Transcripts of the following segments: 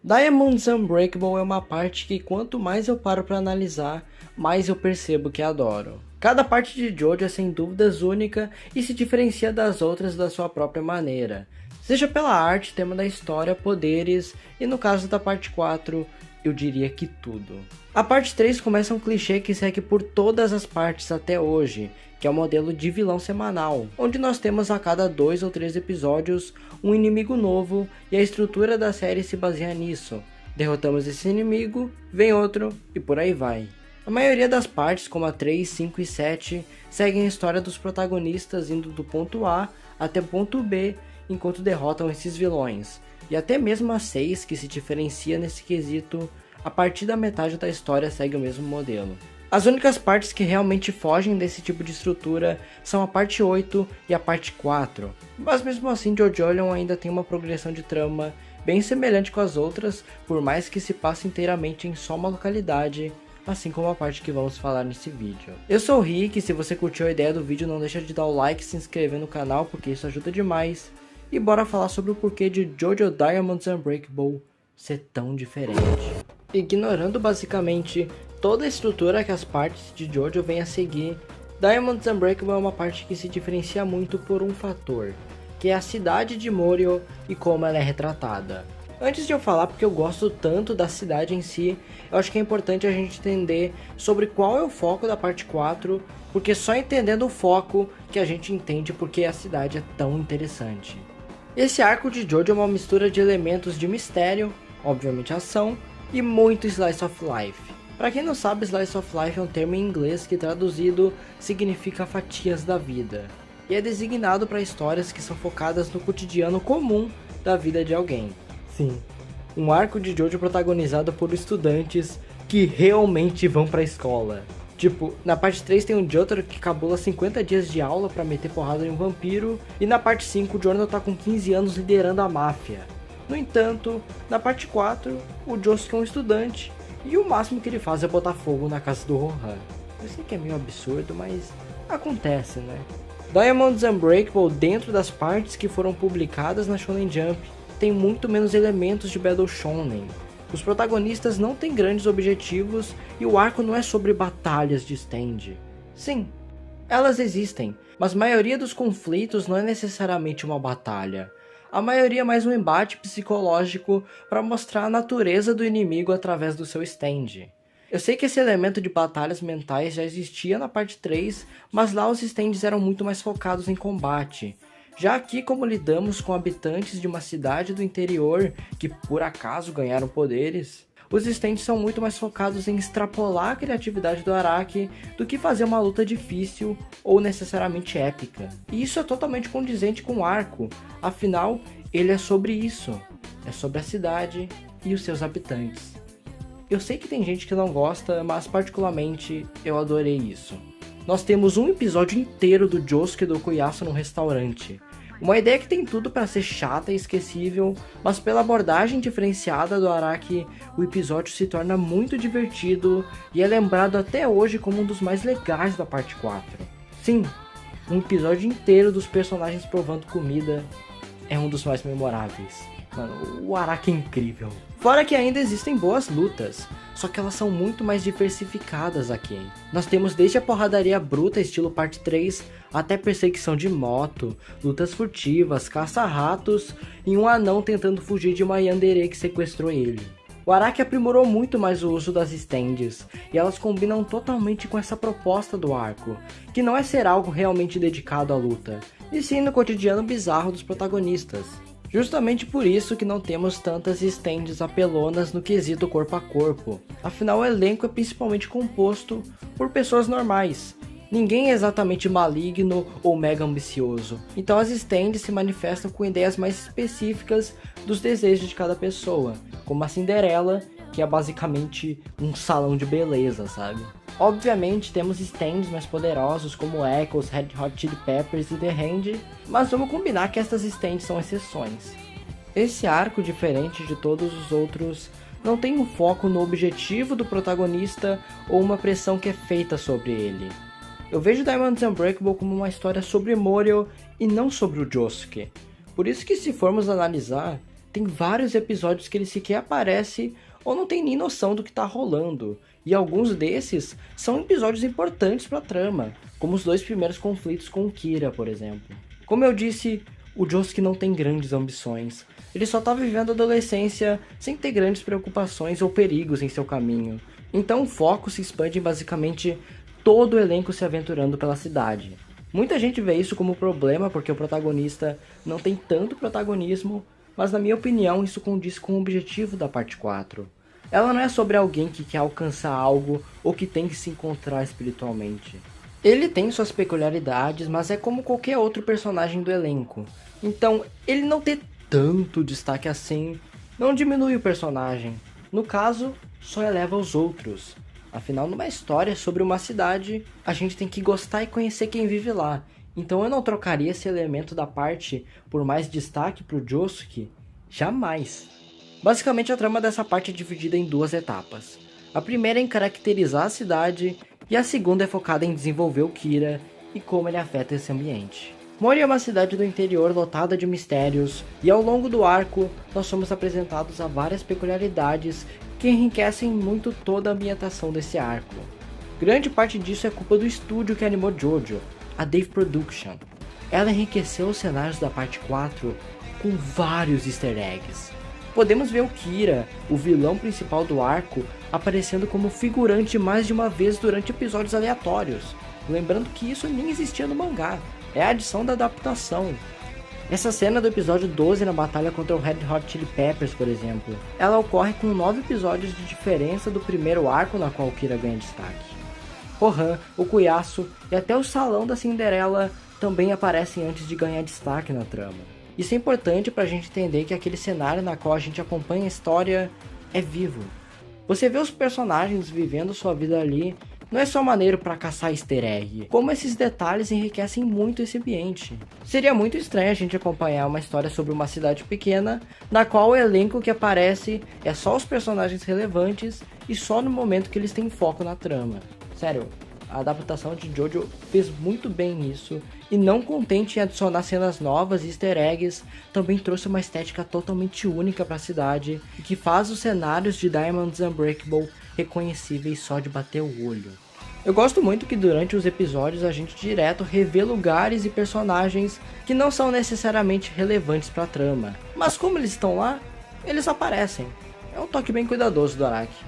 Diamonds Unbreakable é uma parte que quanto mais eu paro para analisar, mais eu percebo que adoro. Cada parte de Jojo é sem dúvidas única e se diferencia das outras da sua própria maneira, seja pela arte, tema da história, poderes e no caso da parte 4, eu diria que tudo. A parte 3 começa um clichê que segue por todas as partes até hoje, que é o modelo de vilão semanal, onde nós temos a cada 2 ou 3 episódios um inimigo novo e a estrutura da série se baseia nisso. Derrotamos esse inimigo, vem outro e por aí vai. A maioria das partes, como a 3, 5 e 7, seguem a história dos protagonistas indo do ponto A até o ponto B enquanto derrotam esses vilões. E até mesmo a 6, que se diferencia nesse quesito, a partir da metade da história segue o mesmo modelo. As únicas partes que realmente fogem desse tipo de estrutura são a parte 8 e a parte 4, mas mesmo assim JoJo ainda tem uma progressão de trama bem semelhante com as outras, por mais que se passe inteiramente em só uma localidade, assim como a parte que vamos falar nesse vídeo. Eu sou o Rick, se você curtiu a ideia do vídeo não deixa de dar o like e se inscrever no canal porque isso ajuda demais, e bora falar sobre o porquê de Jojo Diamonds Unbreakable ser tão diferente. Ignorando basicamente toda a estrutura que as partes de Jojo vêm a seguir, Diamonds Unbreakable é uma parte que se diferencia muito por um fator, que é a cidade de Morio e como ela é retratada. Antes de eu falar porque eu gosto tanto da cidade em si, eu acho que é importante a gente entender sobre qual é o foco da parte 4, porque só entendendo o foco que a gente entende porque a cidade é tão interessante. Esse arco de Jojo é uma mistura de elementos de mistério, obviamente ação, e muito Slice of Life. Para quem não sabe, Slice of Life é um termo em inglês que traduzido significa fatias da vida, e é designado para histórias que são focadas no cotidiano comum da vida de alguém. Sim, um arco de Jojo protagonizado por estudantes que realmente vão pra escola. Tipo, na parte 3 tem o Jotaro que cabula 50 dias de aula pra meter porrada em um vampiro, e na parte 5 o Jonathan tá com 15 anos liderando a máfia. No entanto, na parte 4, o Josuke é um estudante, e o máximo que ele faz é botar fogo na casa do Rohan. Eu sei que é meio absurdo, mas acontece, né? Diamonds Unbreakable, dentro das partes que foram publicadas na Shonen Jump, tem muito menos elementos de Battle Shonen. Os protagonistas não têm grandes objetivos e o arco não é sobre batalhas de stand. Sim, elas existem, mas a maioria dos conflitos não é necessariamente uma batalha. A maioria é mais um embate psicológico para mostrar a natureza do inimigo através do seu stand. Eu sei que esse elemento de batalhas mentais já existia na parte 3, mas lá os stands eram muito mais focados em combate. Já aqui, como lidamos com habitantes de uma cidade do interior que por acaso ganharam poderes, os stands são muito mais focados em extrapolar a criatividade do Araki do que fazer uma luta difícil ou necessariamente épica. E isso é totalmente condizente com o arco, afinal, ele é sobre isso, é sobre a cidade e os seus habitantes. Eu sei que tem gente que não gosta, mas particularmente eu adorei isso. Nós temos um episódio inteiro do Josuke e do Okuyasu no restaurante. Uma ideia que tem tudo para ser chata e esquecível, mas pela abordagem diferenciada do Araki, o episódio se torna muito divertido e é lembrado até hoje como um dos mais legais da parte 4. Sim, um episódio inteiro dos personagens provando comida é um dos mais memoráveis. Mano, o Araki é incrível. Fora que ainda existem boas lutas, só que elas são muito mais diversificadas aqui. Nós temos desde a porradaria bruta estilo parte 3, até perseguição de moto, lutas furtivas, caça-ratos e um anão tentando fugir de uma yandere que sequestrou ele. O Araki aprimorou muito mais o uso das stands, e elas combinam totalmente com essa proposta do arco, que não é ser algo realmente dedicado à luta, e sim no cotidiano bizarro dos protagonistas. Justamente por isso que não temos tantas stands apelonas no quesito corpo a corpo, afinal o elenco é principalmente composto por pessoas normais. Ninguém é exatamente maligno ou mega ambicioso, então as stands se manifestam com ideias mais específicas dos desejos de cada pessoa, como a Cinderela, que é basicamente um salão de beleza, sabe? Obviamente temos stands mais poderosos como Echoes, Red Hot Chili Peppers e The Hand, mas vamos combinar que essas stands são exceções. Esse arco, diferente de todos os outros, não tem um foco no objetivo do protagonista ou uma pressão que é feita sobre ele. Eu vejo Diamonds Unbreakable como uma história sobre Morio e não sobre o Josuke. Por isso que se formos analisar, Tem vários episódios que ele sequer aparece ou não tem nem noção do que tá rolando. E alguns desses são episódios importantes pra trama, como os 2 primeiros conflitos com o Kira, por exemplo. Como eu disse, o Josuke não tem grandes ambições. Ele só tá vivendo a adolescência sem ter grandes preocupações ou perigos em seu caminho. Então o foco se expande em basicamente todo o elenco se aventurando pela cidade. Muita gente vê isso como problema porque o protagonista não tem tanto protagonismo, mas na minha opinião isso condiz com o objetivo da parte 4. Ela não é sobre alguém que quer alcançar algo ou que tem que se encontrar espiritualmente. Ele tem suas peculiaridades, mas é como qualquer outro personagem do elenco. Então, ele não ter tanto destaque assim não diminui o personagem. No caso, só eleva os outros. Afinal, numa história sobre uma cidade, a gente tem que gostar e conhecer quem vive lá. Então eu não trocaria esse elemento da parte por mais destaque pro Josuke. Jamais. Basicamente a trama dessa parte é dividida em 2 etapas. A primeira é em caracterizar a cidade e a segunda é focada em desenvolver o Kira e como ele afeta esse ambiente. Mori é uma cidade do interior lotada de mistérios e ao longo do arco nós somos apresentados a várias peculiaridades que enriquecem muito toda a ambientação desse arco. Grande parte disso é culpa do estúdio que animou Jojo, a Dave Production. Ela enriqueceu os cenários da parte 4 com vários easter eggs. Podemos ver o Kira, o vilão principal do arco, aparecendo como figurante mais de uma vez durante episódios aleatórios. Lembrando que isso nem existia no mangá, é a adição da adaptação. Essa cena do episódio 12 na batalha contra o Red Hot Chili Peppers, por exemplo, ela ocorre com 9 episódios de diferença do primeiro arco na qual o Kira ganha destaque. Rohan, o Cuiaço e até o Salão da Cinderela também aparecem antes de ganhar destaque na trama. Isso é importante pra gente entender que aquele cenário na qual a gente acompanha a história é vivo. Você vê os personagens vivendo sua vida ali, não é só maneiro pra caçar easter egg, como esses detalhes enriquecem muito esse ambiente. Seria muito estranho a gente acompanhar uma história sobre uma cidade pequena, na qual o elenco que aparece é só os personagens relevantes e só no momento que eles têm foco na trama. Sério, a adaptação de Jojo fez muito bem nisso, e não contente em adicionar cenas novas e easter eggs, também trouxe uma estética totalmente única para a cidade, e que faz os cenários de Diamonds Unbreakable reconhecíveis só de bater o olho. Eu gosto muito que durante os episódios a gente direto revê lugares e personagens que não são necessariamente relevantes para a trama, mas como eles estão lá, eles aparecem. É um toque bem cuidadoso do Araki.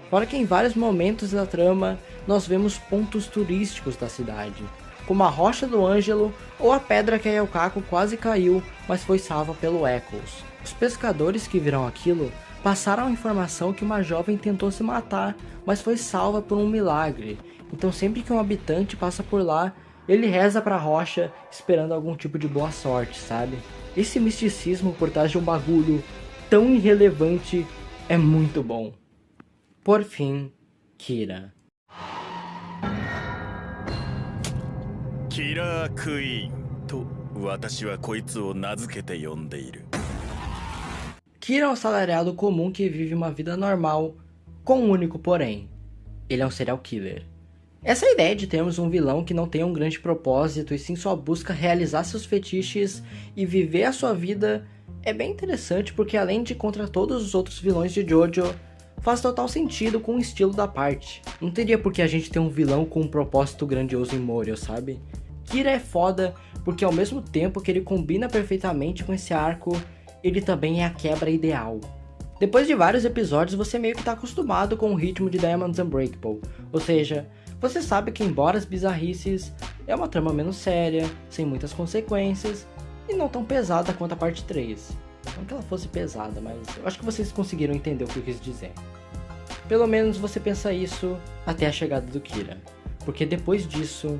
Fora que em vários momentos da trama nós vemos pontos turísticos da cidade, como a Rocha do Ângelo ou a pedra que a Yokako quase caiu, mas foi salva pelo Echoes. Os pescadores que viram aquilo passaram a informação que uma jovem tentou se matar, mas foi salva por um milagre. Então sempre que um habitante passa por lá, ele reza pra rocha esperando algum tipo de boa sorte, sabe? Esse misticismo por trás de um bagulho tão irrelevante é muito bom. Por fim, Kira. Killer Queen と私はこいつを名付けて呼んでいる. Kira é um assalariado comum que vive uma vida normal, com um único porém. Ele é um serial killer. Essa ideia de termos um vilão que não tem um grande propósito e sim só busca realizar seus fetiches e viver a sua vida é bem interessante porque além de contra todos os outros vilões de Jojo, faz total sentido com o estilo da parte. Não teria por que a gente ter um vilão com um propósito grandioso em Morio, sabe? Kira é foda porque ao mesmo tempo que ele combina perfeitamente com esse arco, ele também é a quebra ideal. Depois de vários episódios você meio que tá acostumado com o ritmo de Diamonds Unbreakable, ou seja, você sabe que embora as bizarrices, é uma trama menos séria, sem muitas consequências, e não tão pesada quanto a parte 3. Não que ela fosse pesada, mas eu acho que vocês conseguiram entender o que eu quis dizer. Pelo menos você pensa isso até a chegada do Kira, porque depois disso,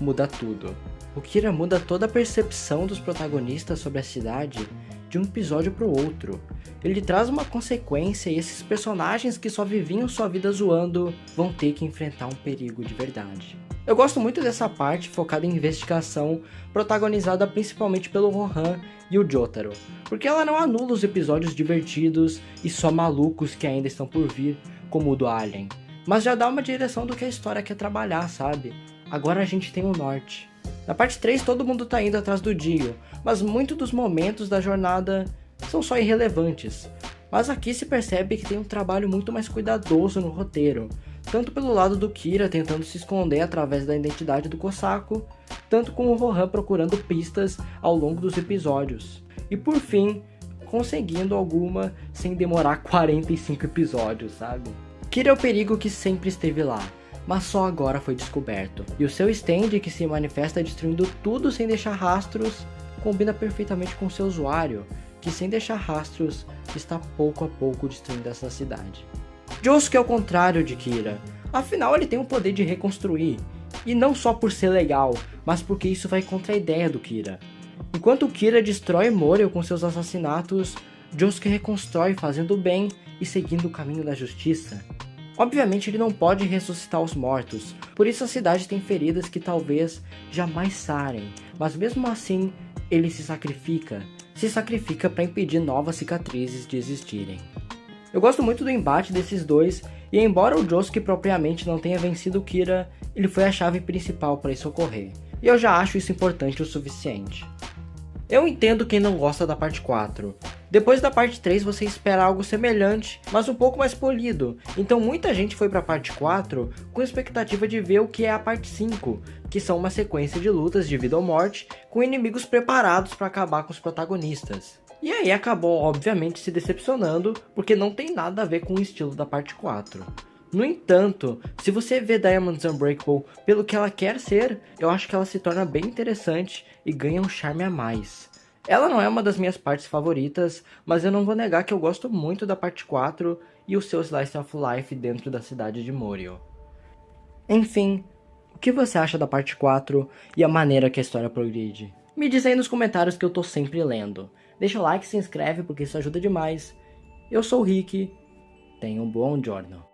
muda tudo. O Kira muda toda a percepção dos protagonistas sobre a cidade de um episódio pro outro. Ele traz uma consequência e esses personagens que só viviam sua vida zoando vão ter que enfrentar um perigo de verdade. Eu gosto muito dessa parte focada em investigação, protagonizada principalmente pelo Rohan e o Jotaro, porque ela não anula os episódios divertidos e só malucos que ainda estão por vir, como o do Alien, mas já dá uma direção do que a história quer trabalhar, sabe? Agora a gente tem o norte. Na parte 3 todo mundo tá indo atrás do Dio, mas muitos dos momentos da jornada são só irrelevantes. Mas aqui se percebe que tem um trabalho muito mais cuidadoso no roteiro, tanto pelo lado do Kira tentando se esconder através da identidade do Kosako, tanto com o Rohan procurando pistas ao longo dos episódios. E por fim, conseguindo alguma sem demorar 45 episódios, sabe? Kira é o perigo que sempre esteve lá, mas só agora foi descoberto. E o seu stand, que se manifesta destruindo tudo sem deixar rastros, combina perfeitamente com seu usuário, que sem deixar rastros está pouco a pouco destruindo essa cidade. Josuke é o contrário de Kira, afinal ele tem o poder de reconstruir, e não só por ser legal, mas porque isso vai contra a ideia do Kira. Enquanto Kira destrói Morel com seus assassinatos, Josuke reconstrói fazendo o bem e seguindo o caminho da justiça. Obviamente ele não pode ressuscitar os mortos, por isso a cidade tem feridas que talvez jamais sarem, mas mesmo assim ele se sacrifica para impedir novas cicatrizes de existirem. Eu gosto muito do embate desses dois, e embora o Josuke propriamente não tenha vencido Kira, ele foi a chave principal para isso ocorrer, e eu já acho isso importante o suficiente. Eu entendo quem não gosta da parte 4. Depois da parte 3 você espera algo semelhante, mas um pouco mais polido, então muita gente foi para a parte 4 com a expectativa de ver o que é a parte 5, que são uma sequência de lutas de vida ou morte com inimigos preparados para acabar com os protagonistas. E aí acabou obviamente se decepcionando, porque não tem nada a ver com o estilo da parte 4. No entanto, se você vê Diamonds Unbreakable pelo que ela quer ser, eu acho que ela se torna bem interessante e ganha um charme a mais. Ela não é uma das minhas partes favoritas, mas eu não vou negar que eu gosto muito da parte 4 e o seu Slice of Life dentro da cidade de Morel. Enfim, o que você acha da parte 4 e a maneira que a história progride? Me diz aí nos comentários que eu tô sempre lendo. Deixa o like e se inscreve porque isso ajuda demais. Eu sou o Rick, tenha um bom giorno.